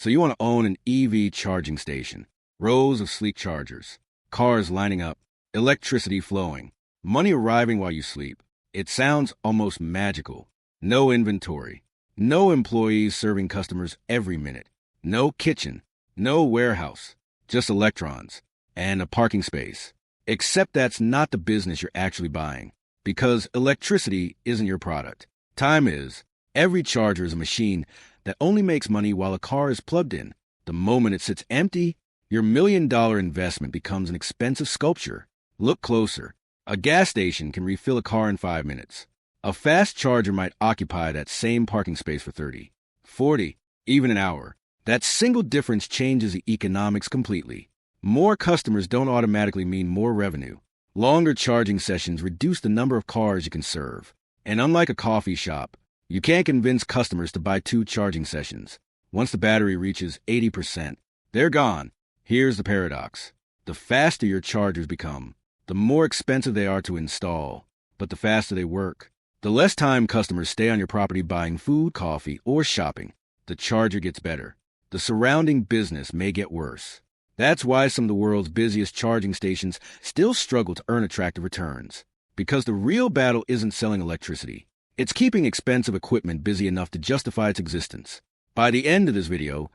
So you want to own an EV charging station. Rows of sleek chargers, cars lining up, electricity flowing, money arriving while you sleep. It sounds almost magical. No inventory, no employees serving customers every minute, no kitchen, no warehouse, just electrons and a parking space. Except that's not the business you're actually buying, because electricity isn't your product. Time is. Every charger is a machine that only makes money while a car is plugged in. The moment it sits empty, your $1 million investment becomes an expensive sculpture. Look closer. A gas station can refill a car in 5 minutes. A fast charger might occupy that same parking space for 30, 40, even an hour. That single difference changes the economics completely. More customers don't automatically mean more revenue. Longer charging sessions reduce the number of cars you can serve. And unlike a coffee shop, you can't convince customers to buy 2 charging sessions. Once the battery reaches 80%, they're gone. Here's the paradox. The faster your chargers become, the more expensive they are to install. But the faster they work, the less time customers stay on your property buying food, coffee, or shopping. The charger gets better. The surrounding business may get worse. That's why some of the world's busiest charging stations still struggle to earn attractive returns. Because the real battle isn't selling electricity. It's keeping expensive equipment busy enough to justify its existence. By the end of this video,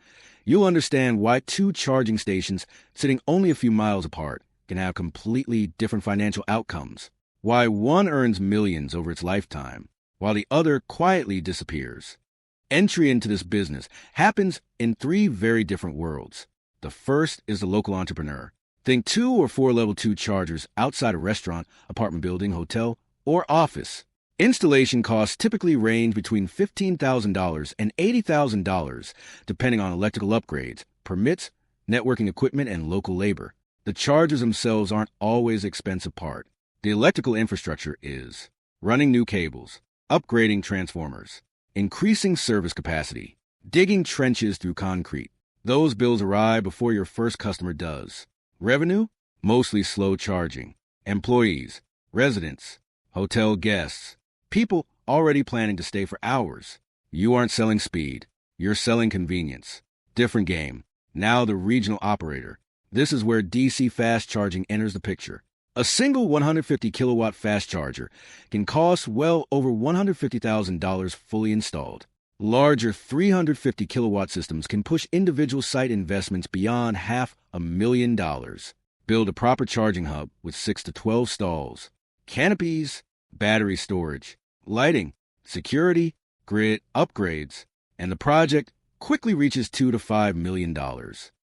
you'll understand why 2 charging stations sitting only a few miles apart can have completely different financial outcomes. Why one earns millions over its lifetime, while the other quietly disappears. Entry into this business happens in 3 very different worlds. The first is the local entrepreneur. Think 2 or 4 level 2 chargers outside a restaurant, apartment building, hotel, or office. Installation costs typically range between $15,000 and $80,000, depending on electrical upgrades, permits, networking equipment, and local labor. The chargers themselves aren't always the expensive part. The electrical infrastructure is. Running new cables, upgrading transformers, increasing service capacity, digging trenches through concrete. Those bills arrive before your first customer does. Revenue? Mostly slow charging. Employees, residents, hotel guests, people already planning to stay for hours. You aren't selling speed. You're selling convenience. Different game. Now the regional operator. This is where DC fast charging enters the picture. A single 150 kilowatt fast charger can cost well over $150,000 fully installed. Larger 350 kilowatt systems can push individual site investments beyond $500,000. Build a proper charging hub with 6 to 12 stalls, canopies, battery storage, lighting, security, grid upgrades, and the project quickly reaches $2 to $5 million.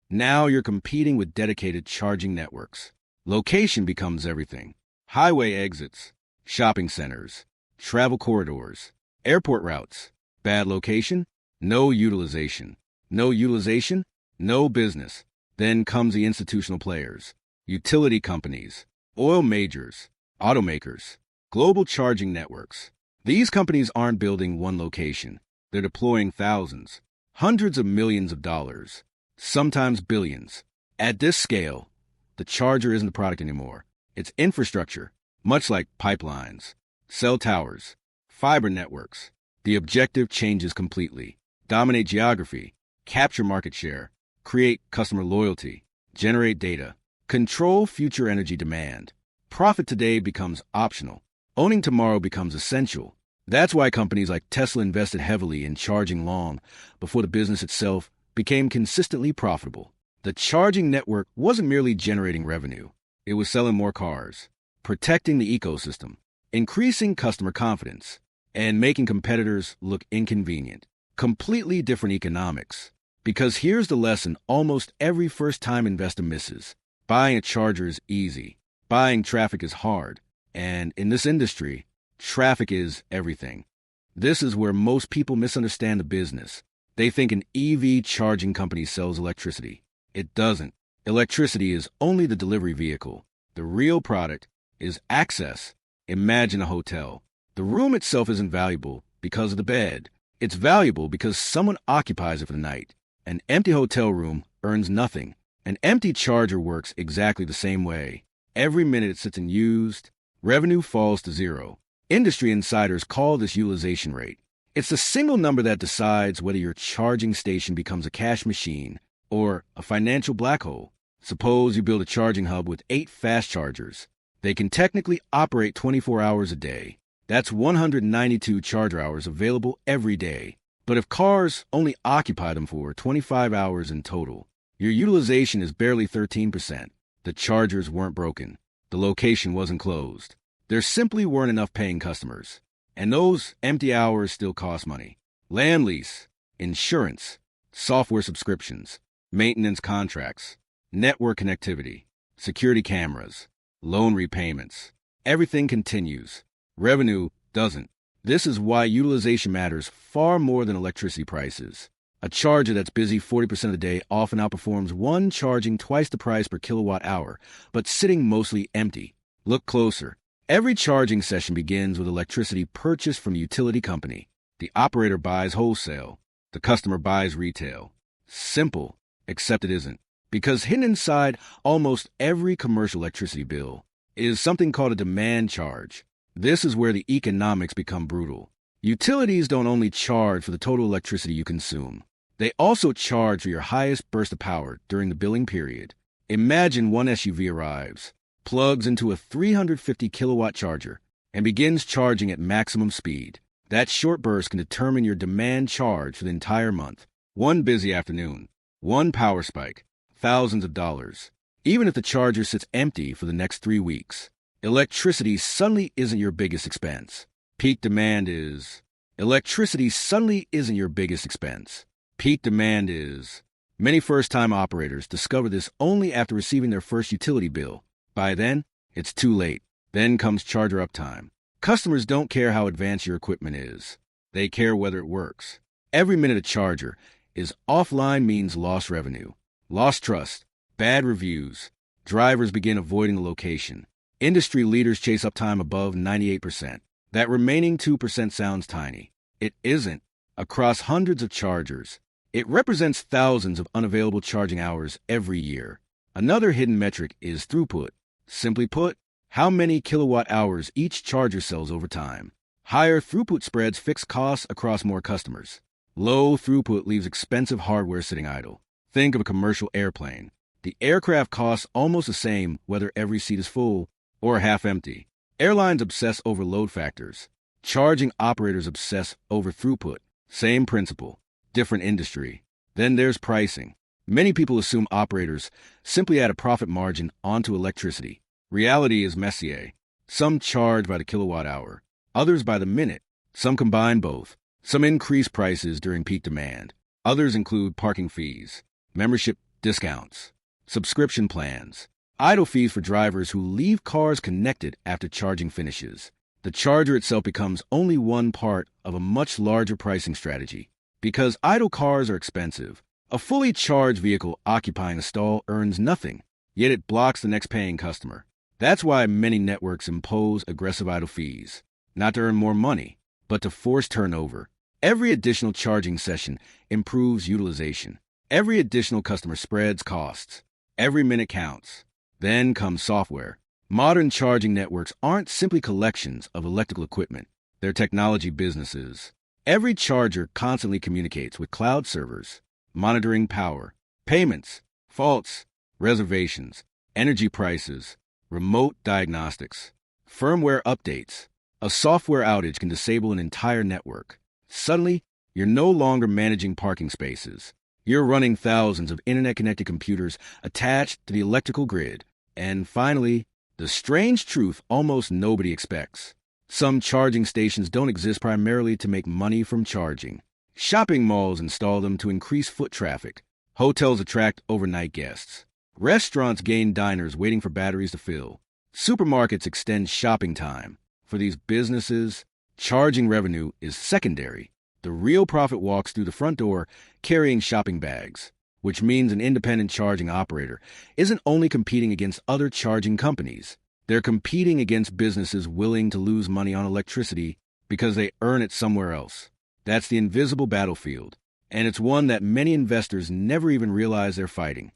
Now you're competing with dedicated charging networks. Location becomes everything. Highway exits, shopping centers, travel corridors, airport routes. Bad location, no utilization. No utilization, no business. Then comes the institutional players, utility companies, oil majors, automakers, global charging networks. These companies aren't building one location. They're deploying thousands, hundreds of millions of dollars, sometimes billions. At this scale, the charger isn't the product anymore. It's infrastructure, much like pipelines, cell towers, fiber networks. The objective changes completely. Dominate geography, capture market share, create customer loyalty, generate data, control future energy demand. Profit today becomes optional. Owning tomorrow becomes essential. That's why companies like Tesla invested heavily in charging long before the business itself became consistently profitable. The charging network wasn't merely generating revenue. It was selling more cars, protecting the ecosystem, increasing customer confidence, and making competitors look inconvenient. Completely different economics. Because here's the lesson almost every first-time investor misses. Buying a charger is easy. Buying traffic is hard. And in this industry, traffic is everything. This is where most people misunderstand the business. They think an EV charging company sells electricity. It doesn't. Electricity is only the delivery vehicle. The real product is access. Imagine a hotel. The room itself isn't valuable because of the bed. It's valuable because someone occupies it for the night. An empty hotel room earns nothing. An empty charger works exactly the same way. Every minute it sits unused, revenue falls to zero. Industry insiders call this utilization rate. It's the single number that decides whether your charging station becomes a cash machine or a financial black hole. Suppose you build a charging hub with 8 fast chargers. They can technically operate 24 hours a day. That's 192 charger hours available every day. But if cars only occupy them for 25 hours in total, your utilization is barely 13%. The chargers weren't broken. The location wasn't closed. There simply weren't enough paying customers. And those empty hours still cost money. Land lease, insurance, software subscriptions, maintenance contracts, network connectivity, security cameras, loan repayments. Everything continues. Revenue doesn't. This is why utilization matters far more than electricity prices. A charger that's busy 40% of the day often outperforms one charging twice the price per kilowatt hour, but sitting mostly empty. Look closer. Every charging session begins with electricity purchased from the utility company. The operator buys wholesale. The customer buys retail. Simple, except it isn't. Because hidden inside almost every commercial electricity bill is something called a demand charge. This is where the economics become brutal. Utilities don't only charge for the total electricity you consume. They also charge for your highest burst of power during the billing period. Imagine one SUV arrives, plugs into a 350 kilowatt charger, and begins charging at maximum speed. That short burst can determine your demand charge for the entire month. One busy afternoon, one power spike, thousands of dollars. Even if the charger sits empty for the next 3 weeks, electricity suddenly isn't your biggest expense. Peak demand is. Electricity suddenly isn't your biggest expense. Peak demand is. Many first-time operators discover this only after receiving their first utility bill. By then, it's too late. Then comes charger uptime. Customers don't care how advanced your equipment is. They care whether it works. Every minute a charger is offline means lost revenue, lost trust, bad reviews. Drivers begin avoiding the location. Industry leaders chase uptime above 98%. That remaining 2% sounds tiny. It isn't. Across hundreds of chargers, it represents thousands of unavailable charging hours every year. Another hidden metric is throughput. Simply put, how many kilowatt hours each charger sells over time. Higher throughput spreads fixed costs across more customers. Low throughput leaves expensive hardware sitting idle. Think of a commercial airplane. The aircraft costs almost the same whether every seat is full or half empty. Airlines obsess over load factors. Charging operators obsess over throughput. Same principle, different industry. Then there's pricing. Many people assume operators simply add a profit margin onto electricity. Reality is messier. Some charge by the kilowatt hour, others by the minute. Some combine both. Some increase prices during peak demand. Others include parking fees, membership discounts, subscription plans, idle fees for drivers who leave cars connected after charging finishes. The charger itself becomes only one part of a much larger pricing strategy. Because idle cars are expensive, a fully charged vehicle occupying a stall earns nothing, yet it blocks the next paying customer. That's why many networks impose aggressive idle fees, not to earn more money, but to force turnover. Every additional charging session improves utilization. Every additional customer spreads costs. Every minute counts. Then comes software. Modern charging networks aren't simply collections of electrical equipment. They're technology businesses. Every charger constantly communicates with cloud servers, monitoring power, payments, faults, reservations, energy prices, remote diagnostics, firmware updates. A software outage can disable an entire network. Suddenly, you're no longer managing parking spaces. You're running thousands of internet-connected computers attached to the electrical grid. And finally, the strange truth almost nobody expects. Some charging stations don't exist primarily to make money from charging. Shopping malls install them to increase foot traffic. Hotels attract overnight guests. Restaurants gain diners waiting for batteries to fill. Supermarkets extend shopping time. For these businesses, charging revenue is secondary. The real profit walks through the front door carrying shopping bags, which means an independent charging operator isn't only competing against other charging companies. They're competing against businesses willing to lose money on electricity because they earn it somewhere else. That's the invisible battlefield, and it's one that many investors never even realize they're fighting.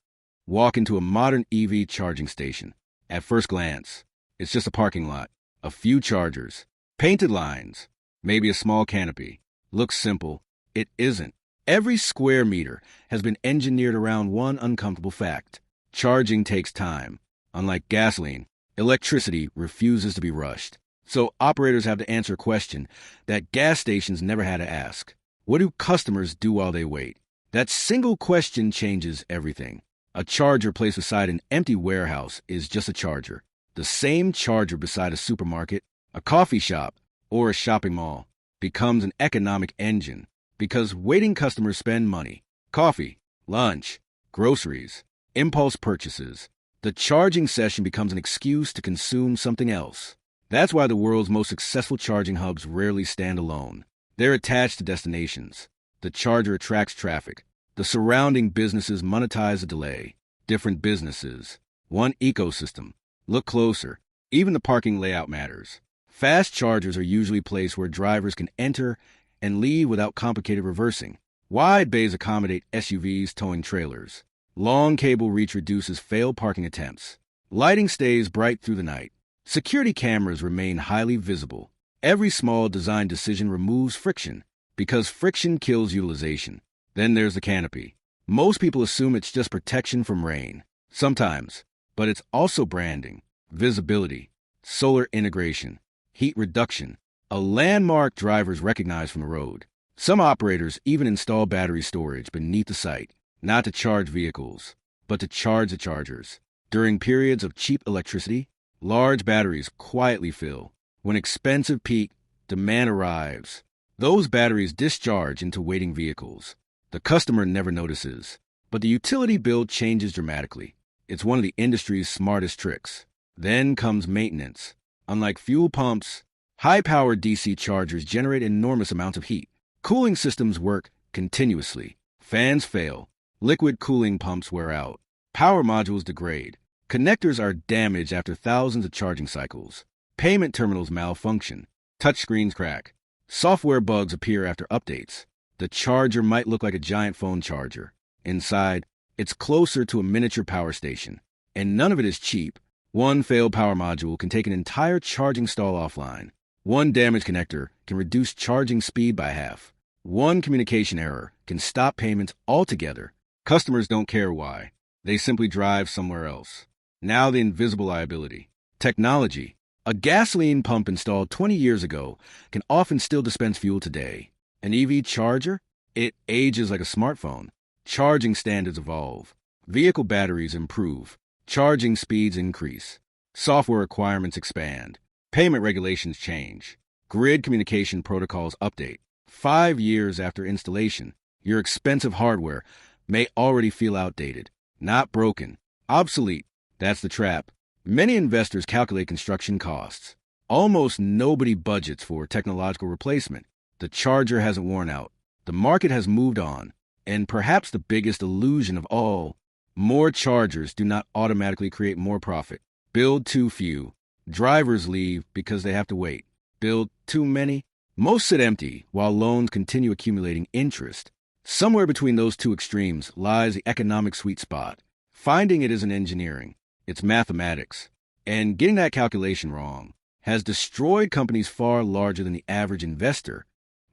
Walk into a modern EV charging station. At first glance, it's just a parking lot, a few chargers, painted lines, maybe a small canopy. Looks simple. It isn't. Every square meter has been engineered around one uncomfortable fact. Charging takes time. Unlike gasoline, electricity refuses to be rushed. So operators have to answer a question that gas stations never had to ask. What do customers do while they wait? That single question changes everything. A charger placed beside an empty warehouse is just a charger. The same charger beside a supermarket, a coffee shop, or a shopping mall becomes an economic engine because waiting customers spend money. Coffee, lunch, groceries, impulse purchases. The charging session becomes an excuse to consume something else. That's why the world's most successful charging hubs rarely stand alone. They're attached to destinations. The charger attracts traffic. The surrounding businesses monetize the delay. Different businesses. One ecosystem. Look closer. Even the parking layout matters. Fast chargers are usually placed where drivers can enter and leave without complicated reversing. Wide bays accommodate SUVs towing trailers. Long cable reach reduces failed parking attempts. Lighting stays bright through the night. Security cameras remain highly visible. Every small design decision removes friction because friction kills utilization. Then there's the canopy. Most people assume it's just protection from rain. Sometimes, but it's also branding, visibility, solar integration, heat reduction, a landmark drivers recognize from the road. Some operators even install battery storage beneath the site, not to charge vehicles, but to charge the chargers. During periods of cheap electricity, large batteries quietly fill. When expensive peak demand arrives, those batteries discharge into waiting vehicles. The customer never notices, but the utility bill changes dramatically. It's one of the industry's smartest tricks. Then comes maintenance. Unlike fuel pumps, high-powered DC chargers generate enormous amounts of heat. Cooling systems work continuously. Fans fail. Liquid cooling pumps wear out. Power modules degrade. Connectors are damaged after thousands of charging cycles. Payment terminals malfunction. Touchscreens crack. Software bugs appear after updates. The charger might look like a giant phone charger. Inside, it's closer to a miniature power station. And none of it is cheap. One failed power module can take an entire charging stall offline. One damaged connector can reduce charging speed by half. One communication error can stop payments altogether. Customers don't care why. They simply drive somewhere else. Now the invisible liability. Technology. A gasoline pump installed 20 years ago can often still dispense fuel today. An EV charger? It ages like a smartphone. Charging standards evolve. Vehicle batteries improve. Charging speeds increase. Software requirements expand. Payment regulations change. Grid communication protocols update. 5 years after installation, your expensive hardware may already feel outdated, not broken, obsolete. That's the trap. Many investors calculate construction costs. Almost nobody budgets for technological replacement. The charger hasn't worn out. The market has moved on. And perhaps the biggest illusion of all, more chargers do not automatically create more profit. Build too few. Drivers leave because they have to wait. Build too many. Most sit empty while loans continue accumulating interest. Somewhere between those two extremes lies the economic sweet spot. Finding it isn't engineering. It's mathematics. And getting that calculation wrong has destroyed companies far larger than the average investor.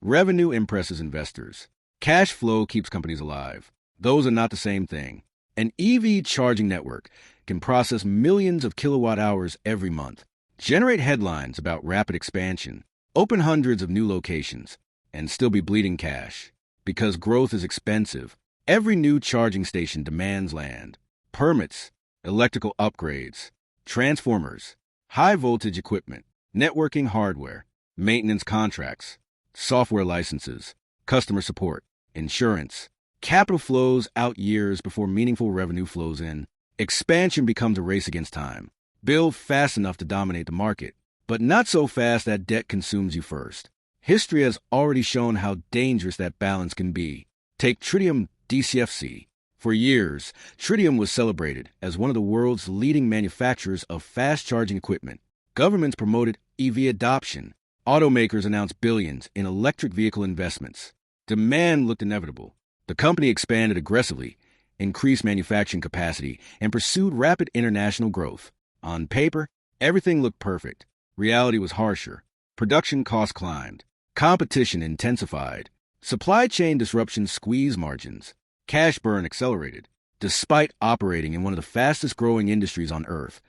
Revenue impresses investors. Cash flow keeps companies alive. Those are not the same thing. An EV charging network can process millions of kilowatt hours every month, generate headlines about rapid expansion, open hundreds of new locations, and still be bleeding cash. Because growth is expensive, every new charging station demands land, permits, electrical upgrades, transformers, high-voltage equipment, networking hardware, maintenance contracts, software licenses, customer support, insurance. Capital flows out years before meaningful revenue flows in. Expansion becomes a race against time. Build fast enough to dominate the market, but not so fast that debt consumes you first. History has already shown how dangerous that balance can be. Take tritium DCFC. For years, tritium was celebrated as one of the world's leading manufacturers of fast-charging equipment. Governments promoted EV adoption. Automakers announced billions in electric vehicle investments. Demand looked inevitable. The company expanded aggressively, increased manufacturing capacity, and pursued rapid international growth. On paper, everything looked perfect. Reality was harsher. Production costs climbed. Competition intensified. Supply chain disruptions squeezed margins. Cash burn accelerated. Despite operating in one of the fastest-growing industries on Earth,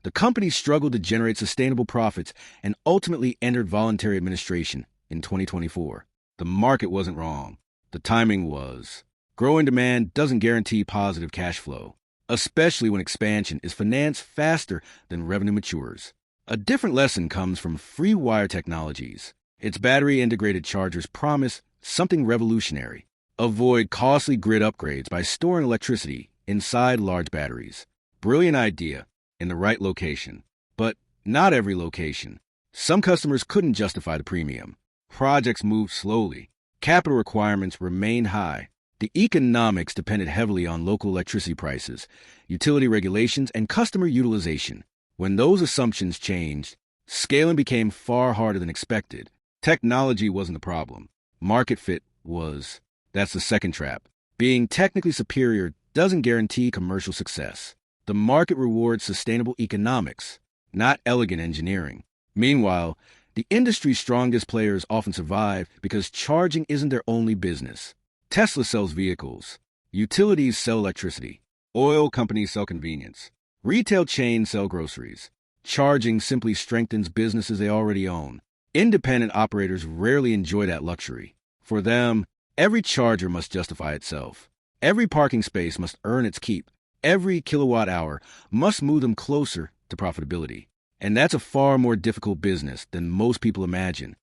the company struggled to generate sustainable profits and ultimately entered voluntary administration in 2024. The market wasn't wrong. The timing was. Growing demand doesn't guarantee positive cash flow, especially when expansion is financed faster than revenue matures. A different lesson comes from free wire technologies. Its battery-integrated chargers promise something revolutionary. Avoid costly grid upgrades by storing electricity inside large batteries. Brilliant idea in the right location, but not every location. Some customers couldn't justify the premium. Projects moved slowly. Capital requirements remained high. The economics depended heavily on local electricity prices, utility regulations, and customer utilization. When those assumptions changed, scaling became far harder than expected. Technology wasn't the problem. Market fit was. That's the second trap. Being technically superior doesn't guarantee commercial success. The market rewards sustainable economics, not elegant engineering. Meanwhile, the industry's strongest players often survive because charging isn't their only business. Tesla sells vehicles. Utilities sell electricity. Oil companies sell convenience. Retail chains sell groceries. Charging simply strengthens businesses they already own. Independent operators rarely enjoy that luxury. For them, every charger must justify itself. Every parking space must earn its keep. Every kilowatt hour must move them closer to profitability. And that's a far more difficult business than most people imagine.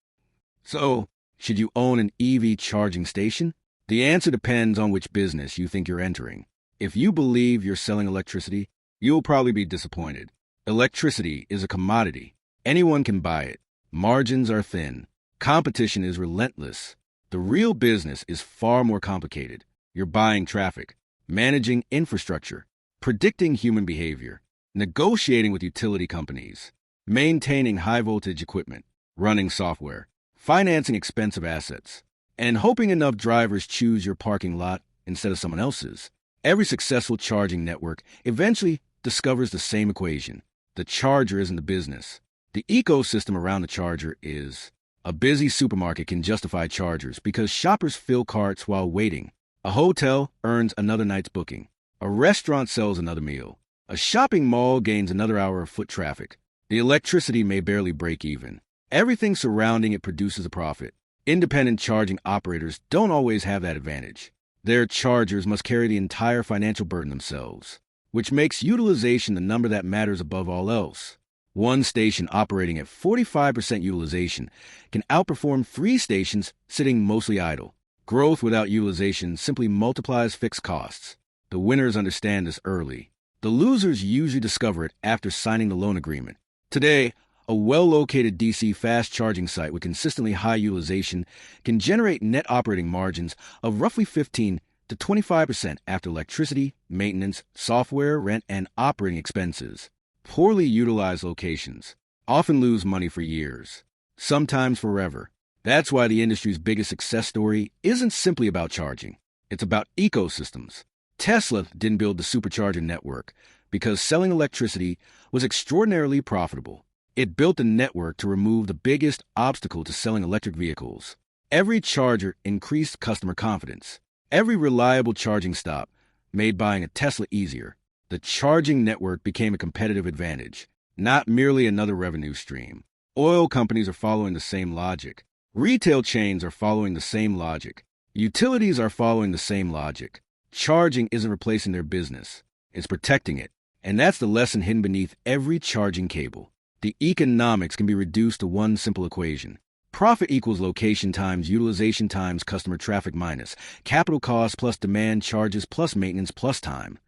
So, should you own an EV charging station? The answer depends on which business you think you're entering. If you believe you're selling electricity, you'll probably be disappointed. Electricity is a commodity. Anyone can buy it. Margins are thin. Competition is relentless. The real business is far more complicated. You're buying traffic, managing infrastructure, predicting human behavior, negotiating with utility companies, maintaining high-voltage equipment, running software, financing expensive assets, and hoping enough drivers choose your parking lot instead of someone else's. Every successful charging network eventually discovers the same equation. The charger isn't the business. The ecosystem around the charger is. A busy supermarket can justify chargers because shoppers fill carts while waiting. A hotel earns another night's booking. A restaurant sells another meal. A shopping mall gains another hour of foot traffic. The electricity may barely break even. Everything surrounding it produces a profit. Independent charging operators don't always have that advantage. Their chargers must carry the entire financial burden themselves, which makes utilization the number that matters above all else. One station operating at 45% utilization can outperform 3 stations sitting mostly idle. Growth without utilization simply multiplies fixed costs. The winners understand this early. The losers usually discover it after signing the loan agreement. Today, a well-located DC fast charging site with consistently high utilization can generate net operating margins of roughly 15 to 25% after electricity, maintenance, software, rent, and operating expenses. Poorly utilized locations often lose money for years, sometimes forever. That's why the industry's biggest success story isn't simply about charging. It's about ecosystems. Tesla didn't build the supercharger network because selling electricity was extraordinarily profitable. It built a network to remove the biggest obstacle to selling electric vehicles. Every charger increased customer confidence. Every reliable charging stop made buying a Tesla easier. The charging network became a competitive advantage, not merely another revenue stream. Oil companies are following the same logic. Retail chains are following the same logic. Utilities are following the same logic. Charging isn't replacing their business. It's protecting it. And that's the lesson hidden beneath every charging cable. The economics can be reduced to one simple equation. Profit equals location times utilization times customer traffic minus capital costs plus demand charges plus maintenance plus time.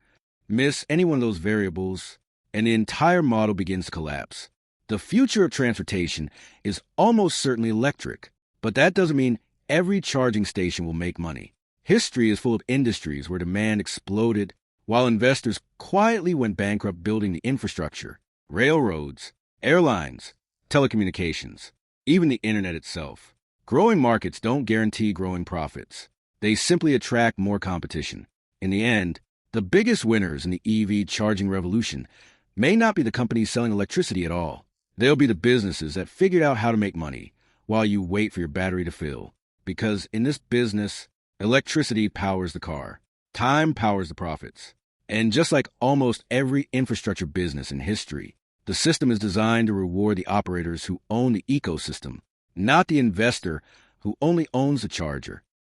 Miss any one of those variables, and the entire model begins to collapse. The future of transportation is almost certainly electric, but that doesn't mean every charging station will make money. History is full of industries where demand exploded while investors quietly went bankrupt building the infrastructure. Railroads, airlines, telecommunications, even the internet itself. Growing markets don't guarantee growing profits. They simply attract more competition. In the end, the biggest winners in the EV charging revolution may not be the companies selling electricity at all. They'll be the businesses that figured out how to make money while you wait for your battery to fill. Because in this business, electricity powers the car. Time powers the profits. And just like almost every infrastructure business in history, the system is designed to reward the operators who own the ecosystem, not the investor who only owns the charger.